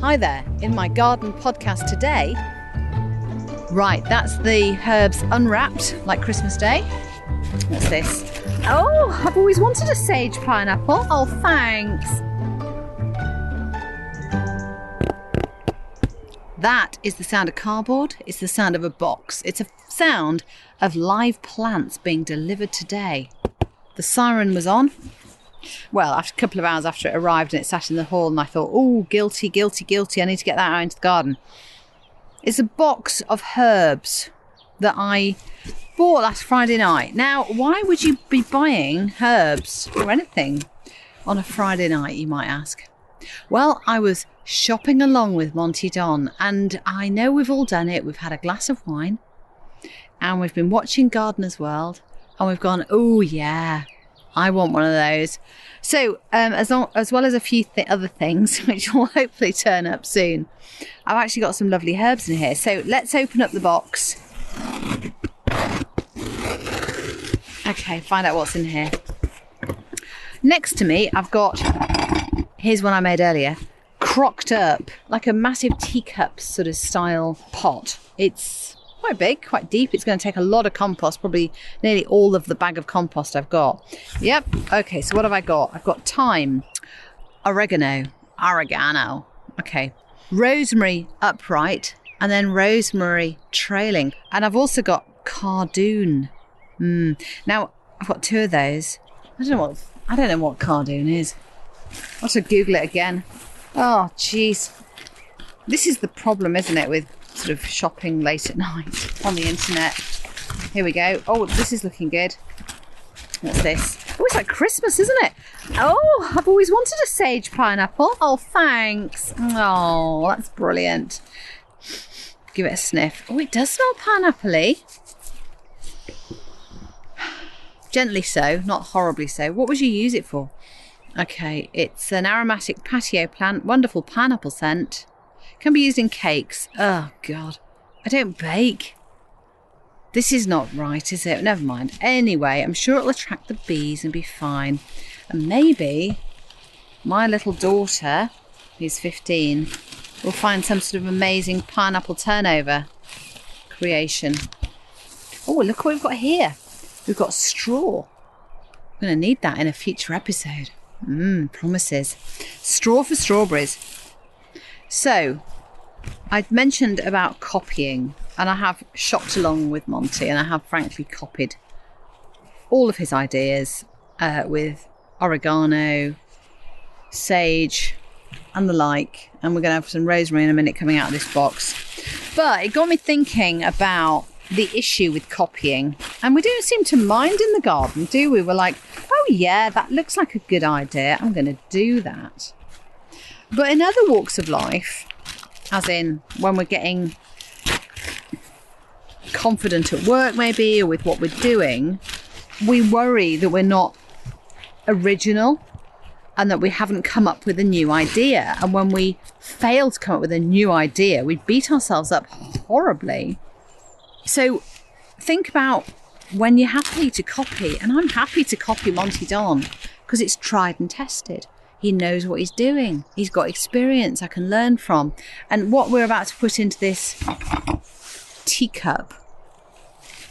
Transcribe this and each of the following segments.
Hi there, in my garden podcast today. Right, that's the herbs unwrapped like Christmas Day. What's this? Oh, I've always wanted a sage pineapple. Oh, thanks. That is the sound of cardboard. It's the sound of a box. It's a sound of live plants being delivered today. The siren was on. Well, after a couple of hours after it arrived and it sat in the hall, and I thought, oh, guilty. I need to get that out into the garden. It's a box of herbs that I bought last Friday night. Now, why would you be buying herbs or anything on a Friday night, you might ask? Well, I was shopping along with Monty Don, and I know we've all done it. We've had a glass of wine and we've been watching Gardener's World and we've gone, oh yeah, I want one of those. So as well as a few other things, which will hopefully turn up soon, I've actually got some lovely herbs in here. So let's open up the box. Okay, find out what's in here. Next to me, I've got, here's one I made earlier, crocked up, like a massive teacup sort of style pot. It's quite big, quite deep. It's going to take a lot of compost, probably nearly all of the bag of compost I've got. Yep. Okay, so what have I got? I've got thyme, oregano. Okay. Rosemary upright, and then rosemary trailing. And I've also got cardoon. Now, I've got two of those. I don't know what cardoon is. I'll have to Google it again. Oh, jeez. This is the problem, isn't it, with sort of shopping late at night on the internet. Here we go. Oh, this is looking good. What's this? Oh, it's like Christmas, isn't it? Oh, I've always wanted a sage pineapple. Oh, thanks. Oh, that's brilliant. Give it a sniff. Oh, it does smell pineapple-y. Gently so, not horribly so. What would you use it for? Okay, it's an aromatic patio plant, wonderful pineapple scent. Can be used in cakes. Oh, God. I don't bake. This is not right, is it? Never mind. Anyway, I'm sure it'll attract the bees and be fine. And maybe my little daughter, who's 15, will find some sort of amazing pineapple turnover creation. Oh, look what we've got here. We've got straw. I'm going to need that in a future episode. Promises. Straw for strawberries. So, I'd mentioned about copying, and I have shopped along with Monty, and I have frankly copied all of his ideas with oregano, sage, and the like. And we're going to have some rosemary in a minute coming out of this box. But it got me thinking about the issue with copying, and we don't seem to mind in the garden, do we? We're like, oh yeah, that looks like a good idea, I'm going to do that. But in other walks of life, as in when we're getting confident at work maybe, or with what we're doing, we worry that we're not original and that we haven't come up with a new idea. And when we fail to come up with a new idea, we beat ourselves up horribly. So think about when you're happy to copy, and I'm happy to copy Monty Don because it's tried and tested. He knows what he's doing. He's got experience I can learn from. And what we're about to put into this teacup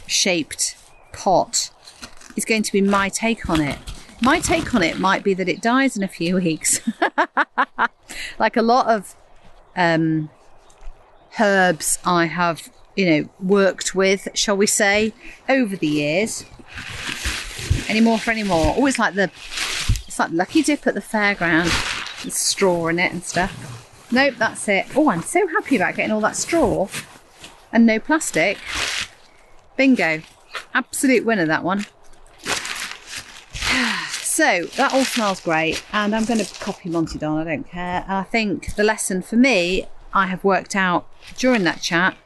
shaped pot is going to be my take on it. My take on it might be that it dies in a few weeks. Like a lot of herbs I have, worked with, shall we say, over the years. Any more for any more. Always like it's like Lucky Dip at the fairground. With straw in it and stuff. Nope, that's it. Oh, I'm so happy about getting all that straw and no plastic. Bingo. Absolute winner, that one. So that all smells great, and I'm going to copy Monty Don, I don't care. And I think the lesson for me, I have worked out during that chat,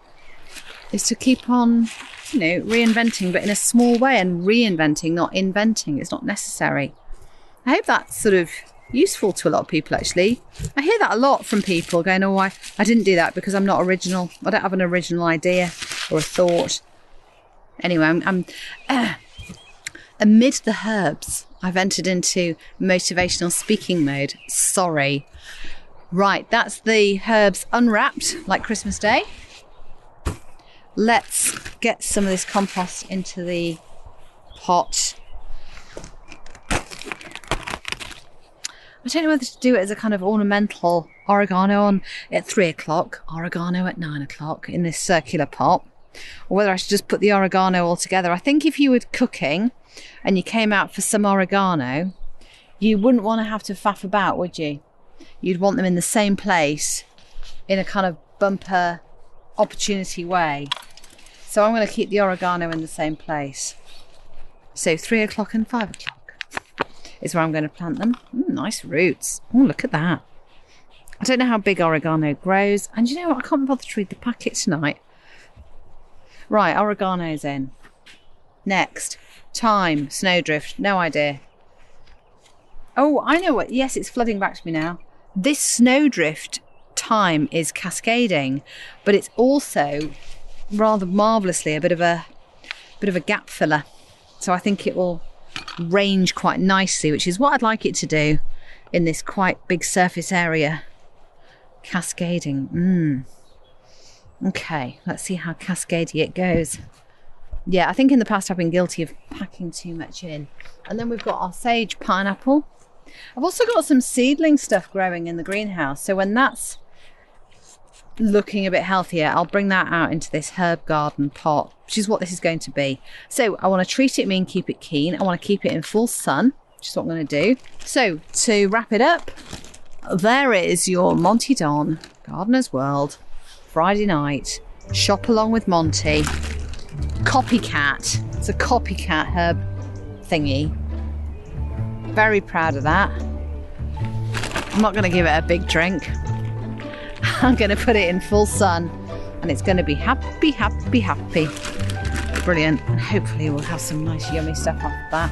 is to keep on, reinventing, but in a small way, and reinventing, not inventing. It's not necessary. I hope that's sort of useful to a lot of people, actually. I hear that a lot from people going, oh, I didn't do that because I'm not original. I don't have an original idea or a thought. Anyway, I'm amid the herbs, I've entered into motivational speaking mode. Sorry. Right, that's the herbs unwrapped like Christmas Day. Let's get some of this compost into the pot. I don't know whether to do it as a kind of ornamental oregano on at 3 o'clock, oregano at 9 o'clock in this circular pot, or whether I should just put the oregano all together. I think if you were cooking and you came out for some oregano, you wouldn't want to have to faff about, would you? You'd want them in the same place in a kind of bumper opportunity way. So I'm going to keep the oregano in the same place. So 3 o'clock and 5 o'clock is where I'm going to plant them. Nice roots. Oh, look at that. I don't know how big oregano grows. And you know what? I can't bother to read the packet tonight. Right, oregano's in. Next. Thyme, snowdrift. No idea. Oh, I know what. Yes, it's flooding back to me now. This snowdrift thyme is cascading, but it's also rather marvellously a bit of a gap filler. So I think it will range quite nicely, which is what I'd like it to do in this quite big surface area. Cascading. Okay, let's see how cascadey it goes. Yeah, I think in the past I've been guilty of packing too much in. And then we've got our sage pineapple. I've also got some seedling stuff growing in the greenhouse, so when that's looking a bit healthier, I'll bring that out into this herb garden pot, which is what this is going to be. So I want to treat it mean, keep it keen. I want to keep it in full sun, which is what I'm going to do. So to wrap it up, there is your Monty Don Gardener's World Friday night shop along with Monty copycat. It's a copycat herb thingy. Very proud of that. I'm not going to give it a big drink. I'm going to put it in full sun and it's going to be happy, happy, happy. Brilliant. And hopefully we'll have some nice yummy stuff off of that.